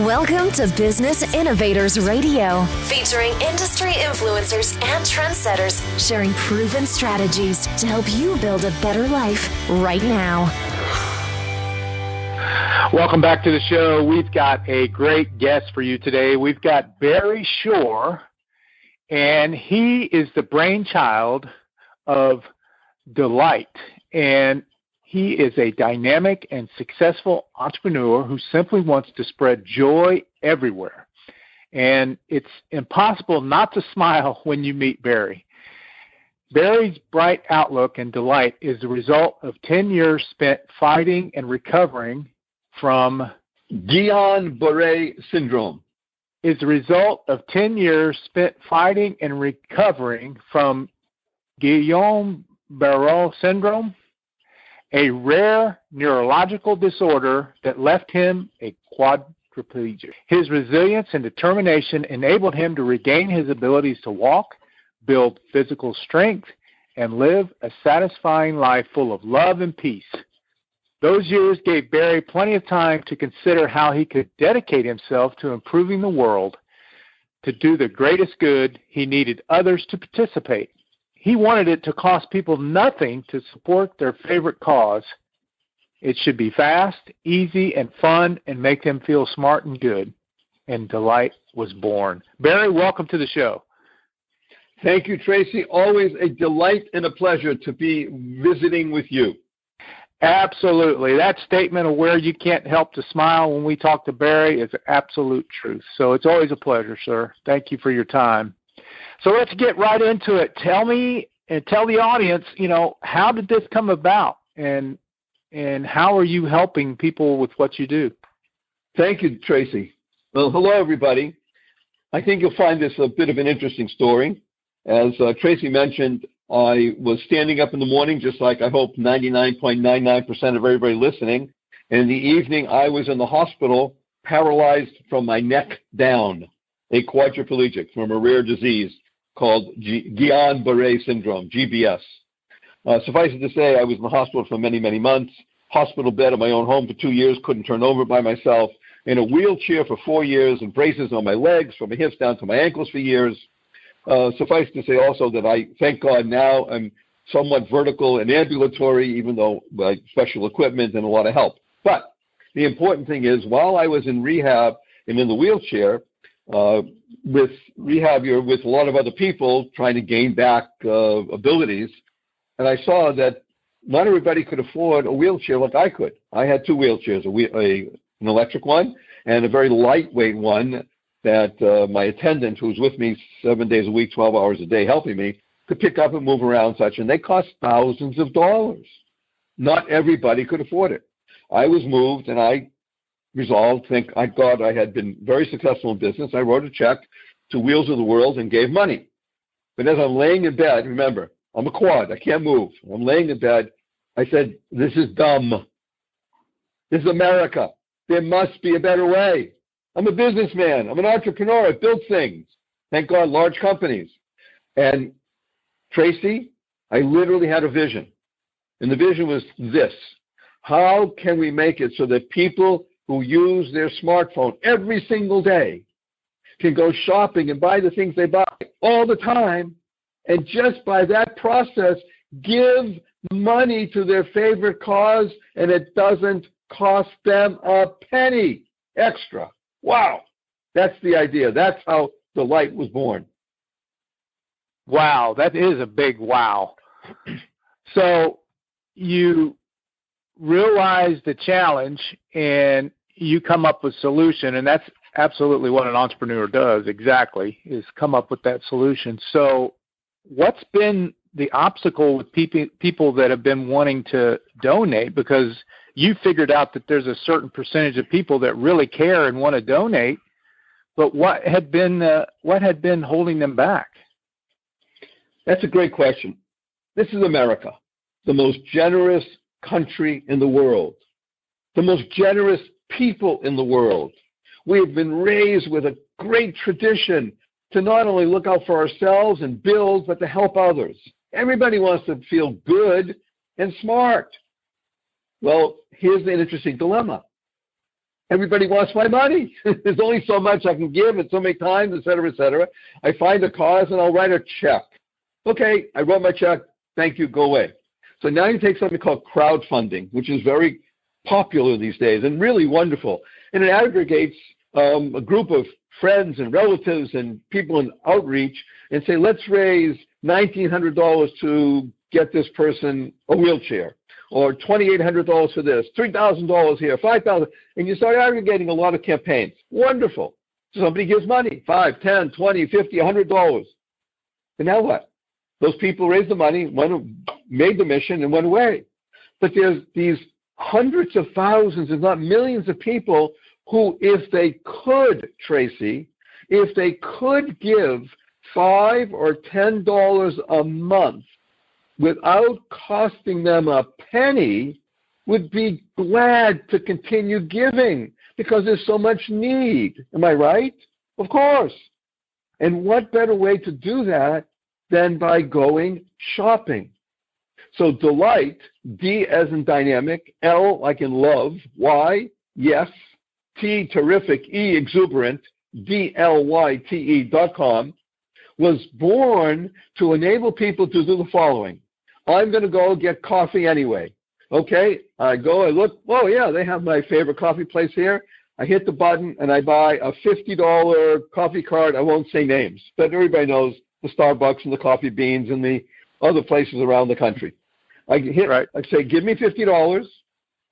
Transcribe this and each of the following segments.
Welcome to Business Innovators Radio, featuring industry influencers and trendsetters sharing proven strategies to help you build a better life right now. Welcome back to the show. We've got a great guest for you today. We've got Barry Shore, and he is the brainchild of Dlyte, and he is a dynamic and successful entrepreneur who simply wants to spread joy everywhere. And it's impossible not to smile when you meet Barry. Barry's bright outlook and Dlyte is the result of 10 years spent fighting and recovering from Guillain-Barré syndrome. Is the result of 10 years spent fighting and recovering from Guillain-Barré syndrome, a rare neurological disorder that left him a quadriplegic. His resilience and determination enabled him to regain his abilities to walk, build physical strength, and live a satisfying life full of love and peace. Those years gave Barry plenty of time to consider how he could dedicate himself to improving the world. To do the greatest good, he needed others to participate. He wanted it to cost people nothing to support their favorite cause. It should be fast, easy, and fun, and make them feel smart and good. And Dlyte was born. Barry, welcome to the show. Thank you, Tracy. Always a delight and a pleasure to be visiting with you. Absolutely. That statement of where you can't help to smile when we talk to Barry is absolute truth. So it's always a pleasure, sir. Thank you for your time. So let's get right into it. Tell me and tell the audience, how did this come about, and how are you helping people with what you do? Thank you, Tracy. Well, hello, everybody. I think you'll find this a bit of an interesting story. As Tracy mentioned, I was standing up in the morning, just like I hope 99.99% of everybody listening. And in the evening, I was in the hospital, paralyzed from my neck down, a quadriplegic from a rare disease called Guillain-Barré syndrome, GBS. Suffice it to say, I was in the hospital for many, many months, hospital bed in my own home for 2 years, couldn't turn over by myself, in a wheelchair for 4 years, and braces on my legs, from my hips down to my ankles for years. Suffice to say also that I, thank God now, I'm somewhat vertical and ambulatory, even though by special equipment and a lot of help. But the important thing is, while I was in rehab and in the wheelchair, with rehab, you're with a lot of other people trying to gain back abilities, and I saw that not everybody could afford a wheelchair like I could. I had two wheelchairs, an electric one and a very lightweight one that my attendant, who was with me 7 days a week, 12 hours a day, helping me, could pick up and move around such, and they cost thousands of dollars. Not everybody could afford it. I was moved, and I resolved, thank God I had been very successful in business. I wrote a check to Wheels of the World and gave money. But as I'm laying in bed, remember, I'm a quad, I can't move. I'm laying in bed, I said, this is dumb. This is America. There must be a better way. I'm a businessman. I'm an entrepreneur. I build things. Thank God, large companies. And Tracy, I literally had a vision. And the vision was this. How can we make it so that people who use their smartphone every single day can go shopping and buy the things they buy all the time, and just by that process give money to their favorite cause, and it doesn't cost them a penny extra. Wow. That's the idea. That's how Dlyte was born. Wow, that is a big wow. So you realize the challenge and you come up with a solution, and that's absolutely what an entrepreneur does, exactly, is come up with that solution. So what's been the obstacle with people that have been wanting to donate? Because you figured out that there's a certain percentage of people that really care and want to donate, but what had been holding them back? That's a great question. This is America, the most generous country in the world, the most generous people in the world. We have been raised with a great tradition to not only look out for ourselves and build, but to help others. Everybody wants to feel good and smart. Well, here's an interesting dilemma. Everybody wants my money. There's only so much I can give at so many times, et cetera, et cetera. I find a cause and I'll write a check. Okay, I wrote my check. Thank you. Go away. So now you take something called crowdfunding, which is very popular these days and really wonderful. And it aggregates a group of friends and relatives and people in outreach and say, let's raise $1,900 to get this person a wheelchair, or $2,800 for this, $3,000 here, $5,000, and you start aggregating a lot of campaigns. Wonderful. So somebody gives money, $5, $10, $20, $50, $100. And now what? Those people raised the money, made the mission, and went away. But there's these hundreds of thousands, if not millions of people who, if they could, Tracy, if they could give $5 or $10 a month without costing them a penny, would be glad to continue giving because there's so much need. Am I right? Of course. And what better way to do that than by going shopping? So Dlyte, D as in dynamic, L like in love, Y, yes, T, terrific, E, exuberant, DLYTE.com, was born to enable people to do the following. I'm going to go get coffee anyway. Okay, I go, I look, oh yeah, they have my favorite coffee place here. I hit the button and I buy a $50 coffee cart. I won't say names, but everybody knows the Starbucks and the Coffee Beans and the other places around the country. I hit, right. I say, give me $50.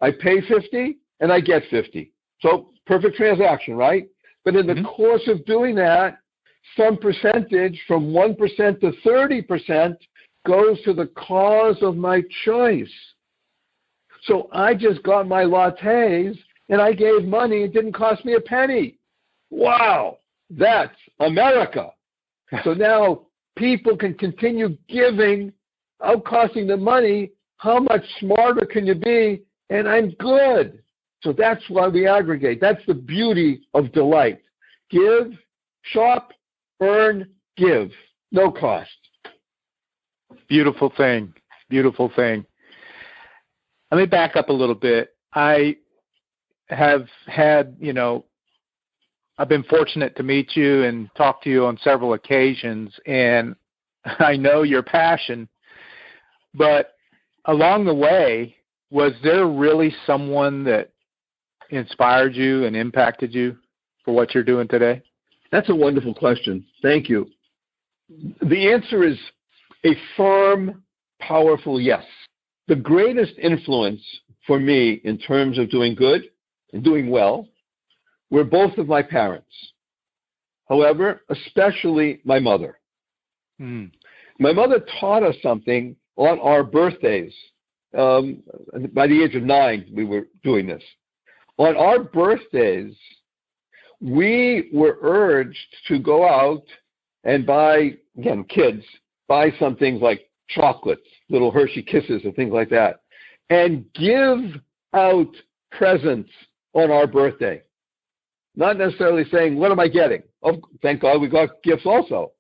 I pay $50 and I get $50. So perfect transaction, right? But in the course of doing that, some percentage from 1% to 30% goes to the cause of my choice. So I just got my lattes and I gave money. It didn't cost me a penny. Wow, that's America. So now people can continue giving out costing them money. How much smarter can you be? And I'm good. So that's why we aggregate. That's the beauty of Dlyte. Give, shop, earn, give. No cost. Beautiful thing. Beautiful thing. Let me back up a little bit. I have had, I've been fortunate to meet you and talk to you on several occasions, and I know your passion. But along the way, was there really someone that inspired you and impacted you for what you're doing today? That's a wonderful question. Thank you. The answer is a firm, powerful yes. The greatest influence for me in terms of doing good and doing well were both of my parents. However, especially my mother. My mother taught us something on our birthdays. By the age of 9, we were doing this. On our birthdays, we were urged to go out and buy, again, kids, buy some things like chocolates, little Hershey Kisses and things like that, and give out presents on our birthday. Not necessarily saying, what am I getting? Oh, thank God we got gifts also.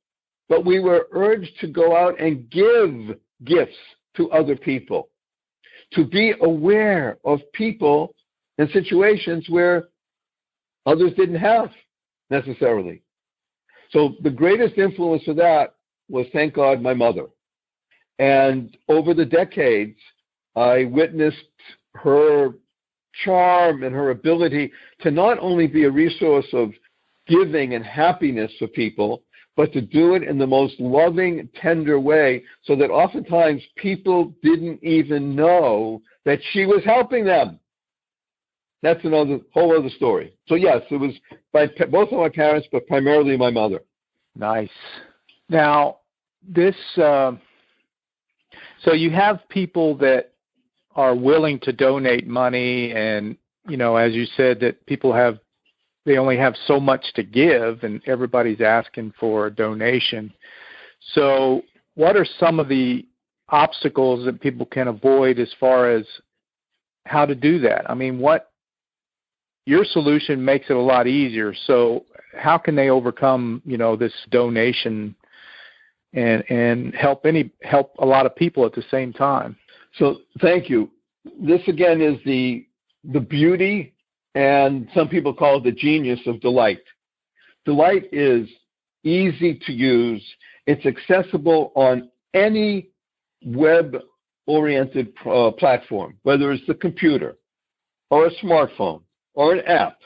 But we were urged to go out and give gifts to other people, to be aware of people and situations where others didn't have necessarily. So the greatest influence for that was, thank God, my mother. And over the decades, I witnessed her charm and her ability to not only be a resource of giving and happiness for people, but to do it in the most loving, tender way, so that oftentimes people didn't even know that she was helping them. That's another whole other story. So yes, it was by both of my parents, but primarily my mother. Nice. Now, this, so you have people that are willing to donate money, and, as you said, that people they only have so much to give, and everybody's asking for a donation. So what are some of the obstacles that people can avoid as far as how to do that? I mean, your solution makes it a lot easier. So how can they overcome, this donation and help a lot of people at the same time? So thank you. This again is the beauty and some people call it the genius of Dlyte. Dlyte is easy to use. It's accessible on any web-oriented platform, whether it's the computer or a smartphone or an app.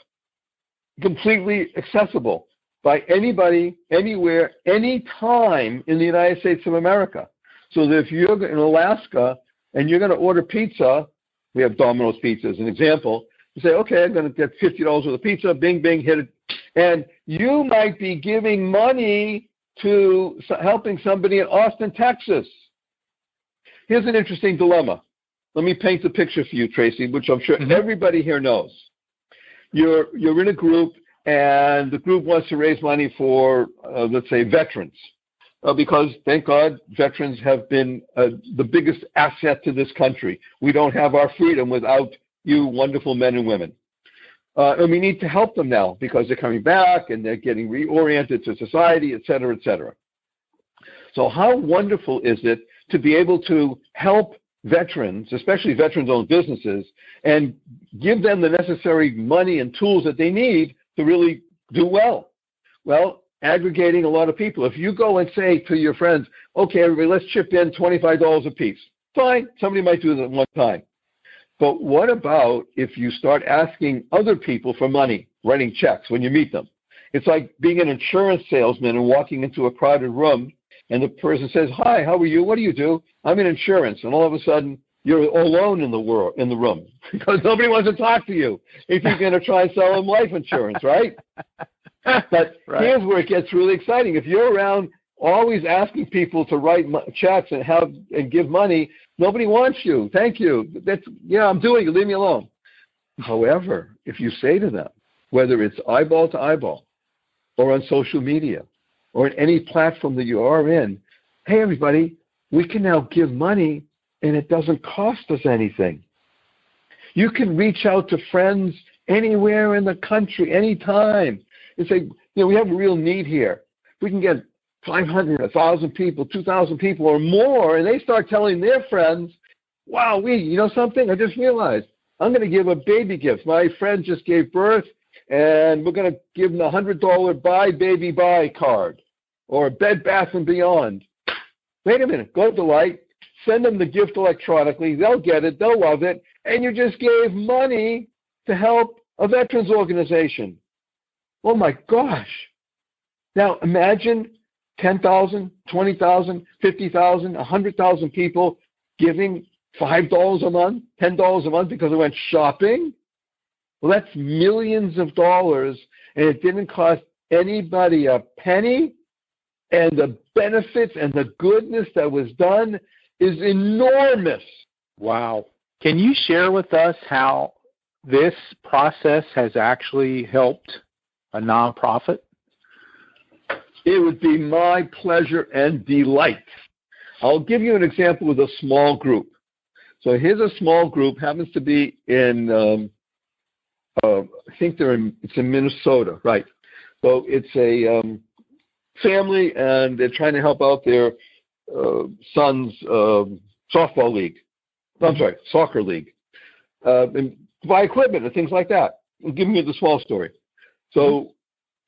Completely accessible by anybody, anywhere, anytime in the United States of America. So that if you're in Alaska and you're going to order pizza, we have Domino's Pizza as an example, you say, okay, I'm going to get $50 worth of pizza, bing, bing, hit it. And you might be giving money to helping somebody in Austin, Texas. Here's an interesting dilemma. Let me paint the picture for you, Tracy, which I'm sure everybody here knows. You're in a group, and the group wants to raise money for, let's say, veterans, because, thank God, veterans have been the biggest asset to this country. We don't have our freedom without you wonderful men and women. And we need to help them now because they're coming back and they're getting reoriented to society, et cetera, et cetera. So how wonderful is it to be able to help veterans, especially veterans-owned businesses, and give them the necessary money and tools that they need to really do well? Well, aggregating a lot of people. If you go and say to your friends, okay, everybody, let's chip in $25 a piece. Fine, somebody might do that at one time. But what about if you start asking other people for money, writing checks when you meet them? It's like being an insurance salesman and walking into a crowded room, and the person says, hi, how are you? What do you do? I'm in insurance. And all of a sudden, you're alone in the room because nobody wants to talk to you if you're going to try and sell them life insurance, right? But here's where it gets really exciting. If you're around always asking people to write checks and give money, nobody wants you. Thank you. I'm doing it. Leave me alone. However, if you say to them, whether it's eyeball to eyeball or on social media or in any platform that you are in, hey, everybody, we can now give money and it doesn't cost us anything. You can reach out to friends anywhere in the country, anytime, and say, we have a real need here. We can get 500, 1,000 people, 2,000 people or more, and they start telling their friends, wow, you know something? I just realized I'm going to give a baby gift. My friend just gave birth, and we're going to give them a $100 Buy Baby Buy card or a Bed Bath & Beyond. Wait a minute. Go to Dlyte, send them the gift electronically. They'll get it. They'll love it. And you just gave money to help a veterans organization. Oh, my gosh. Now, imagine 10,000, 20,000, 50,000, 100,000 people giving $5 a month, $10 a month because they went shopping. Well, that's millions of dollars, and it didn't cost anybody a penny, and the benefits and the goodness that was done is enormous. Wow. Can you share with us how this process has actually helped a nonprofit? It would be my pleasure and delight. I'll give you an example with a small group. So here's a small group, happens to be in, I think it's in Minnesota, right? So it's a family, and they're trying to help out their son's softball league. I'm sorry, soccer league. And buy equipment and things like that. I'm giving you the small story. So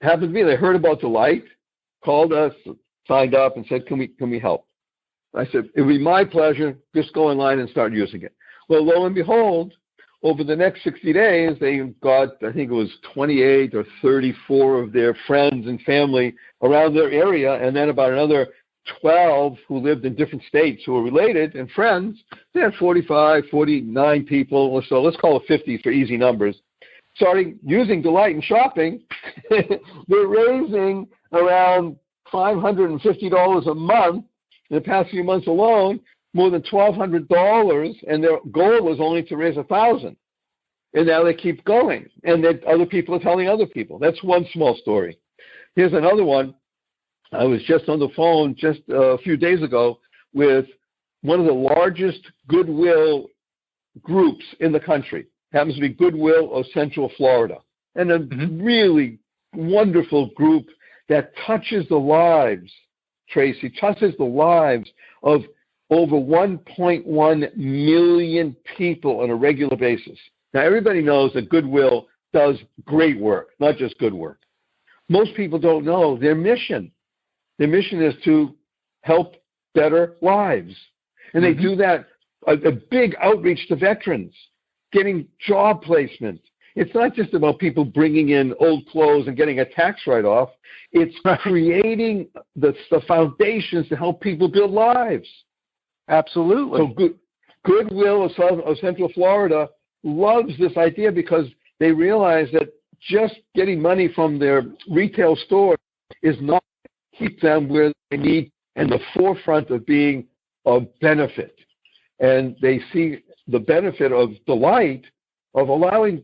happened to be, they heard about Dlyte, called us, signed up, and said, can we help? I said, it would be my pleasure. Just go online and start using it. Well, lo and behold, over the next 60 days, they got, I think it was 28 or 34 of their friends and family around their area, and then about another 12 who lived in different states who were related and friends. They had 45, 49 people or so. Let's call it 50 for easy numbers. Starting using Dlyte and shopping, they're raising around $550 a month in the past few months alone, more than $1,200, and their goal was only to raise $1,000. And now they keep going, and then other people are telling other people. That's one small story. Here's another one. I was just on the phone just a few days ago with one of the largest Goodwill groups in the country. Happens to be Goodwill of Central Florida, and a really wonderful group that touches the lives, Tracy, touches the lives of over 1.1 million people on a regular basis. Now, everybody knows that Goodwill does great work, not just good work. Most people don't know their mission. Their mission is to help better lives. And they do that, a big outreach to veterans, getting job placement. It's not just about people bringing in old clothes and getting a tax write-off. It's creating the foundations to help people build lives. Absolutely. So Goodwill of Central Florida loves this idea because they realize that just getting money from their retail store is not keep them where they need and the forefront of being of benefit. And they see the benefit of Dlyte of allowing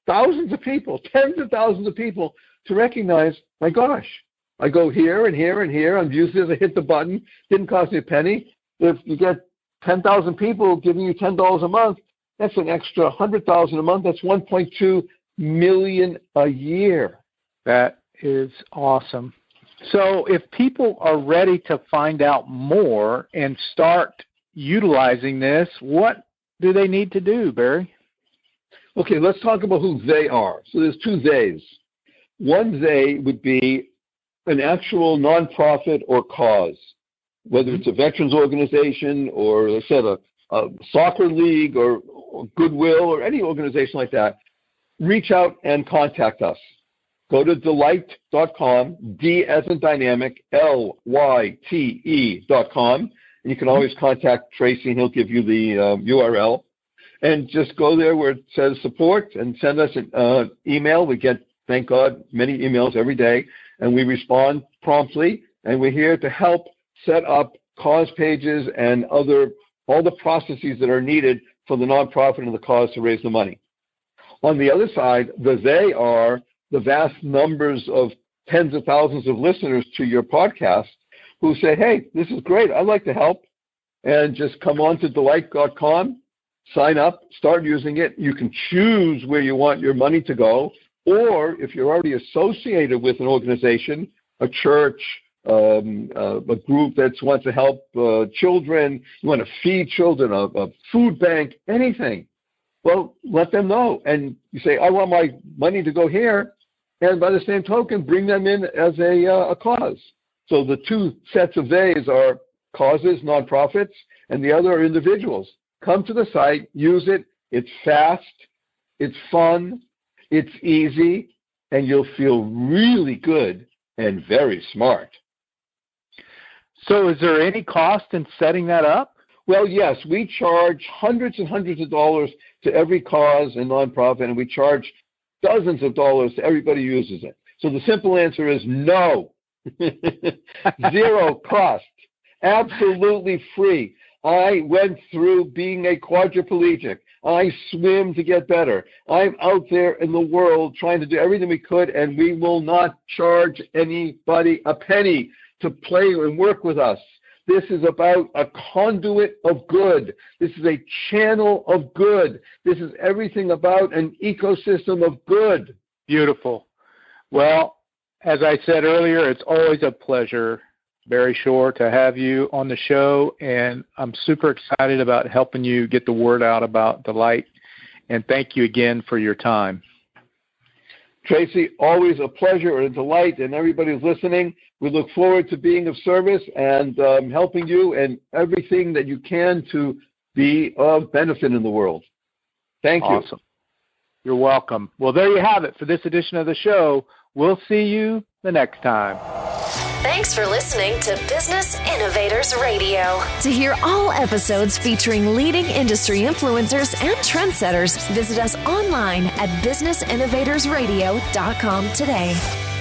thousands of people, tens of thousands of people to recognize, my gosh, I go here and here and here. I'm using this. I hit the button. Didn't cost me a penny. If you get 10,000 people giving you $10 a month, that's an extra $100,000 a month. That's $1.2 million a year. That is awesome. So if people are ready to find out more and start utilizing this, what do they need to do, Barry? Okay, let's talk about who they are. So there's two theys. One they would be an actual nonprofit or cause, whether it's a veterans organization or, let's say, a soccer league or Goodwill or any organization like that. Reach out and contact us. Go to Dlyte.com, D as in dynamic, Lyte.com. And you can always contact Tracy, and he'll give you the URL. And just go there where it says support and send us an email. We get, thank God, many emails every day, and we respond promptly. And we're here to help set up cause pages and all the processes that are needed for the nonprofit and the cause to raise the money. On the other side, they are the vast numbers of tens of thousands of listeners to your podcast who say, hey, this is great. I'd like to help. And just come on to Dlyte.com, sign up, start using it. You can choose where you want your money to go. Or if you're already associated with an organization, a church, a group that wants to help children, you want to feed children, a food bank, anything, well, let them know. And you say, I want my money to go here. And by the same token, bring them in as a cause. So the two sets of theys are causes, nonprofits, and the other are individuals. Come to the site, use it. It's fast, it's fun, it's easy, and you'll feel really good and very smart. So is there any cost in setting that up? Well, yes, we charge hundreds and hundreds of dollars to every cause and nonprofit, and we charge dozens of dollars to everybody who uses it. So the simple answer is no. Zero cost. Absolutely free. I went through being a quadriplegic. I swim to get better. I'm out there in the world trying to do everything we could, and we will not charge anybody a penny to play and work with us. This is about a conduit of good. This is a channel of good. This is everything about an ecosystem of good. Beautiful. Well, as I said earlier, it's always a pleasure, Barry Shore, to have you on the show, and I'm super excited about helping you get the word out about Dlyte, and thank you again for your time. Tracy, always a pleasure and a delight, and everybody who's listening, we look forward to being of service and helping you and everything that you can to be of benefit in the world. Thank you. Awesome. You're welcome. Well, there you have it for this edition of the show. We'll see you the next time. Thanks for listening to Business Innovators Radio. To hear all episodes featuring leading industry influencers and trendsetters, visit us online at businessinnovatorsradio.com today.